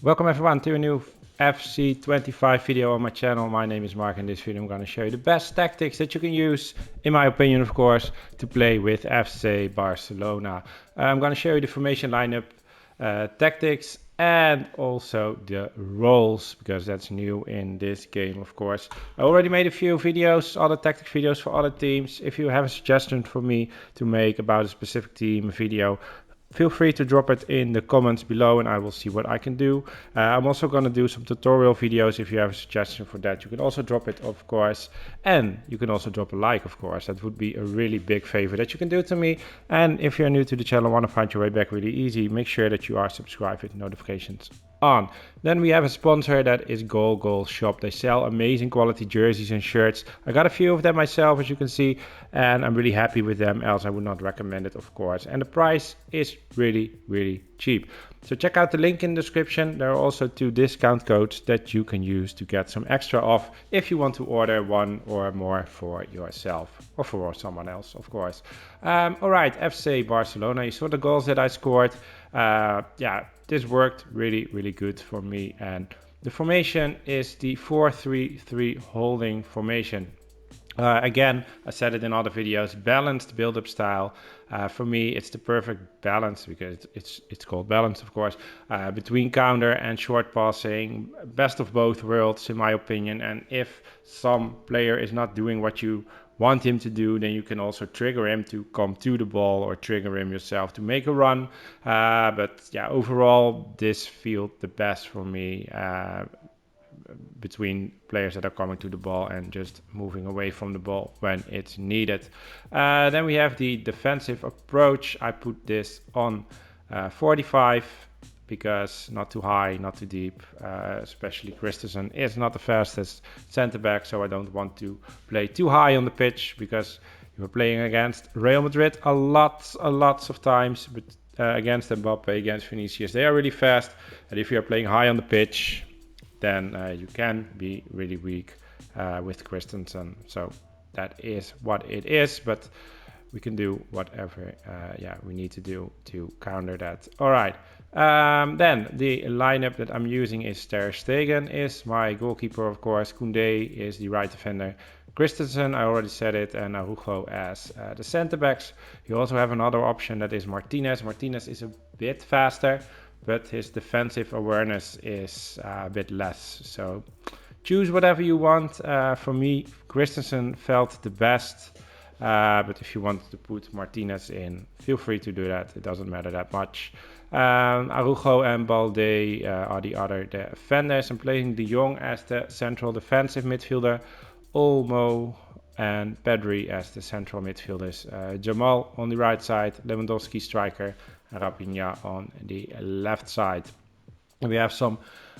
Welcome everyone to a new FC25 video on my channel. My name is Mark. In this video I'm going to show you the best tactics that you can use, in my opinion of course, to play with FC Barcelona. I'm going to show you the formation lineup, tactics, and also the roles, because that's new in this game of course. I already made a few videos, other tactic videos for other teams. If you have a suggestion for me to make about a specific team video, feel free to drop it in the comments below and I will see what I can do. I'm also going to do some tutorial videos. If you have a suggestion for that, you can also drop it, of course. And you can also drop a like, of course. That would be a really big favor that you can do to me. And if you're new to the channel, want to find your way back really easy, make sure that you are subscribed with notifications on. Then we have a sponsor, that is Goal Shop. They sell amazing quality jerseys and shirts. I got a few of them myself, as you can see, and I'm really happy with them, else I would not recommend it, of course. And the price is really cheap. So check out the link in the description. There are also 2 discount codes that you can use to get some extra off if you want to order one or more for yourself or for someone else, of course. All right, FC Barcelona. You saw the goals that I scored. Yeah, this worked really good for me. And the formation is the 4-3-3 holding formation. Again, I said it in other videos, balanced build-up style. For me, it's the perfect balance, because it's called balance, of course, between counter and short passing. Best of both worlds, in my opinion. And if some player is not doing what you want him to do, then you can also trigger him to come to the ball or trigger him yourself to make a run. But yeah, overall, this feels the best for me. Between players that are coming to the ball and just moving away from the ball when it's needed. Then we have the defensive approach. I put this on 45 because not too high, not too deep. Especially Christensen is not the fastest center back, so I don't want to play too high on the pitch, because you're playing against Real Madrid a lots of times, but against Mbappe, against Vinicius, they are really fast. And if you're playing high on the pitch, then you can be really weak with Christensen. So that is what it is, but we can do whatever we need to do to counter that. All right. Then the lineup that I'm using is Ter Stegen is my goalkeeper, of course. Koundé is the right defender. Christensen, I already said it, and Araujo as the center backs. You also have another option, that is Martinez. Martinez is a bit faster, but his defensive awareness is a bit less. So choose whatever you want. For me, Christensen felt the best. But if you want to put Martinez in, feel free to do that. It doesn't matter that much. Araujo and Balde are the other defenders. I'm playing De Jong as the central defensive midfielder. Olmo and Pedri as the central midfielders. Jamal on the right side, Lewandowski striker, Raphinha on the left side. And we have some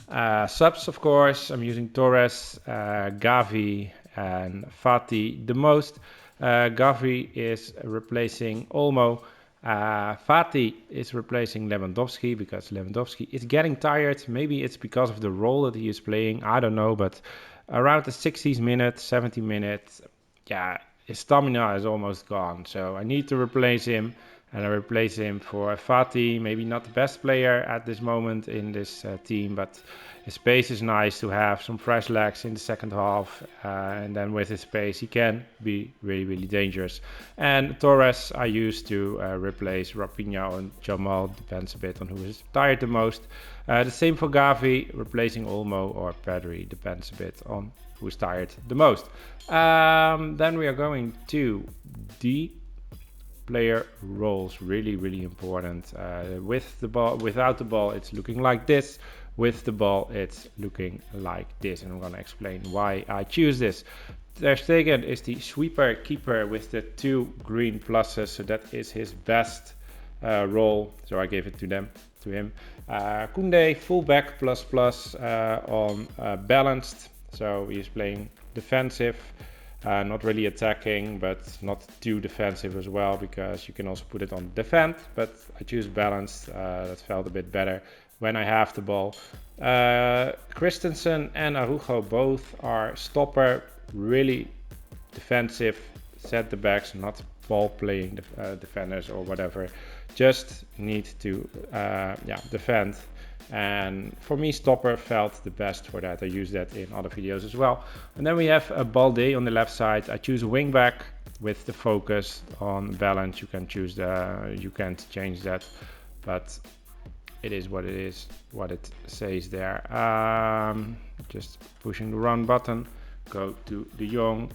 subs, of course. I'm using Torres, Gavi, and Fati the most. Gavi is replacing Olmo. Fati is replacing Lewandowski, because Lewandowski is getting tired. Maybe it's because of the role that he is playing, I don't know, but around the 60th minute, 70 minutes, yeah, his stamina is almost gone. So I need to replace him, and I replace him for Fati. Maybe not the best player at this moment in this team, but his pace is nice to have, some fresh legs in the second half. And then with his pace, he can be really dangerous. And Torres I used to replace Raphinha and Jamal. Depends a bit on who is tired the most. The same for Gavi, replacing Olmo or Pedri. Depends a bit on who's tired the most. Then we are going to the player roles, really important. With the ball, without the ball, it's looking like this. With the ball, it's looking like this, and I'm going to explain why I choose this. Ter Stegen is the sweeper keeper with the 2 green pluses, so that is his best role. So I gave it to him. Koundé fullback plus on balanced, so he's playing defensive. Not really attacking, but not too defensive as well, because you can also put it on defend, but I choose balanced. That felt a bit better when I have the ball. Christensen and Araujo both are stopper, really defensive center backs, not ball playing defenders or whatever. Just need to defend. And for me, stopper felt the best for that. I use that in other videos as well. And then we have a Balde on the left side. I choose a wing back with the focus on balance. You can choose you can't change that, but it is what it is, what it says there. Just pushing the run button, go to De Jong.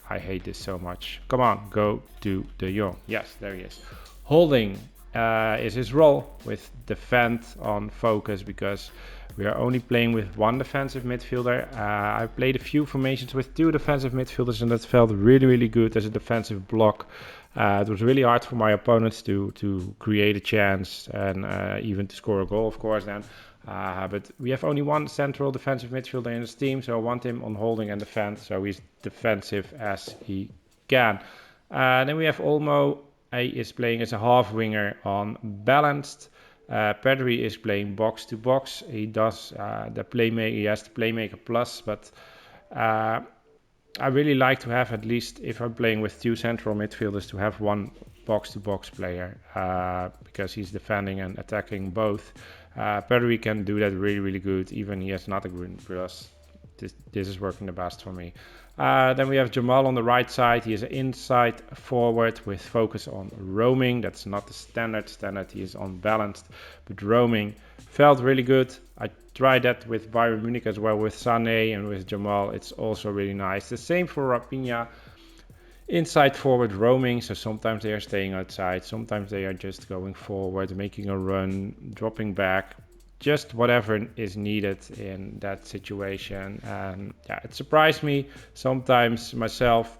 I hate this so much. Come on, go to De Jong. Yes, there he is. Holding is his role with defend on focus, because we are only playing with one defensive midfielder. I played a few formations with two defensive midfielders, and that felt really good as a defensive block. It was really hard for my opponents to create a chance and even to score a goal, of course, then. But we have only one central defensive midfielder in this team, so I want him on holding and defend, so he's defensive as he can. Then we have Olmo. He is playing as a half winger on balanced. Pedri is playing box to box. He does the playmaker. He has the playmaker plus, but I really like to have, at least if I'm playing with two central midfielders, to have one box to box player because he's defending and attacking both. Pedri can do that really good. Even he has not a green plus. This is working the best for me. Then we have Jamal on the right side. He is an inside forward with focus on roaming. That's not the standard. He is unbalanced, but roaming felt really good. I tried that with Bayern Munich as well, with Sané and with Jamal. It's also really nice. The same for Raphinha. Inside forward roaming, so sometimes they are staying outside, sometimes they are just going forward, making a run, dropping back. Just whatever is needed in that situation. And yeah, it surprised me sometimes myself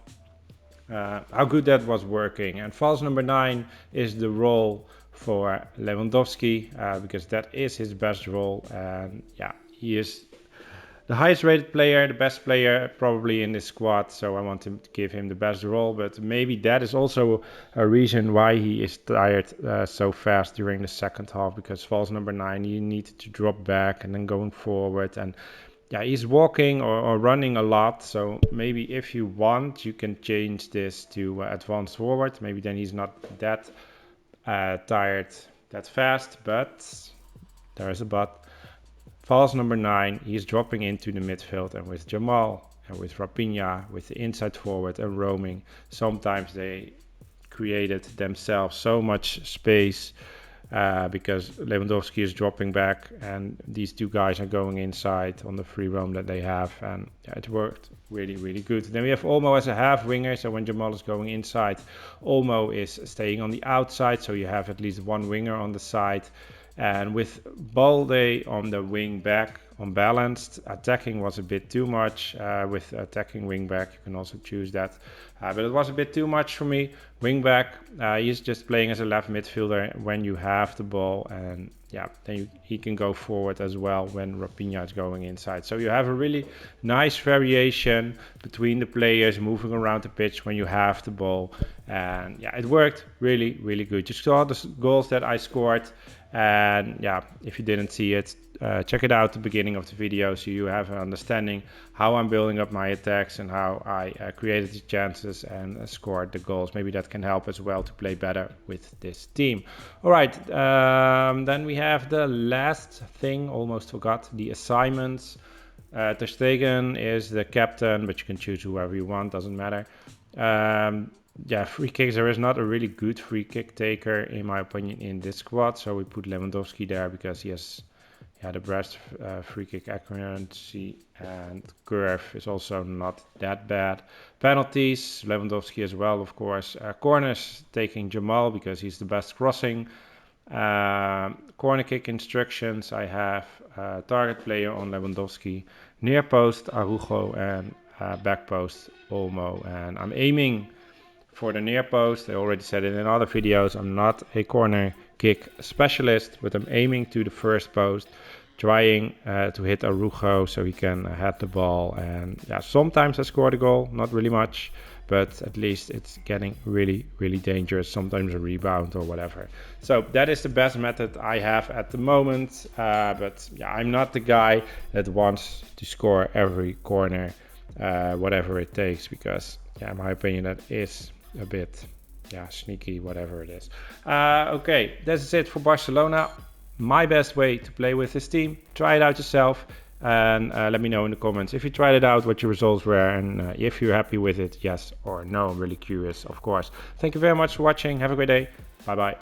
how good that was working. And false number 9 is the role for Lewandowski because that is his best role. And yeah, he is the highest rated player, the best player probably in this squad, so I want to give him the best role. But maybe that is also a reason why he is tired so fast during the second half, because false number 9, you need to drop back and then going forward. And yeah, he's walking or running a lot, so maybe if you want, you can change this to advance forward. Maybe then he's not that tired that fast, but there is a but. False number 9, he's dropping into the midfield, and with Jamal and with Raphinha, with the inside forward and roaming, sometimes they created themselves so much space because Lewandowski is dropping back and these two guys are going inside on the free roam that they have, and yeah, it worked really good. Then we have Olmo as a half winger, so when Jamal is going inside, Olmo is staying on the outside, so you have at least one winger on the side. And with Balde on the wing back, unbalanced, attacking was a bit too much. With attacking wing back, you can also choose that. But it was a bit too much for me. Wing back, he's just playing as a left midfielder when you have the ball. And yeah, then he can go forward as well when Raphinha is going inside. So you have a really nice variation between the players moving around the pitch when you have the ball. And yeah, it worked really good. You saw the goals that I scored. And yeah, if you didn't see it, check it out at the beginning of the video, so you have an understanding how I'm building up my attacks and how I created the chances and scored the goals. Maybe that can help as well to play better with this team. All right, then we have the last thing, almost forgot, the assignments. Ter Stegen is the captain, but you can choose whoever you want, doesn't matter. Yeah, free kicks. There is not a really good free kick taker, in my opinion, in this squad. So we put Lewandowski there because he has the best free kick accuracy, and curve is also not that bad. Penalties, Lewandowski as well, of course. Corners, taking Jamal because he's the best crossing. Corner kick instructions, I have target player on Lewandowski. Near post, Araujo, and back post, Olmo. And I'm aiming for the near post. I already said it in other videos, I'm not a corner kick specialist, but I'm aiming to the first post, trying to hit Araujo so he can head the ball. And yeah, sometimes I score the goal, not really much, but at least it's getting really dangerous, sometimes a rebound or whatever. So that is the best method I have at the moment, but yeah, I'm not the guy that wants to score every corner, whatever it takes, because yeah, in my opinion, that is a bit sneaky, whatever it is. Okay, that's it for Barcelona. my best way to play with this team. Try it out yourself and let me know in the comments if you tried it out, what your results were, and if you're happy with it, yes or no. I'm really curious, of course. Thank you very much for watching. Have a great day. Bye bye.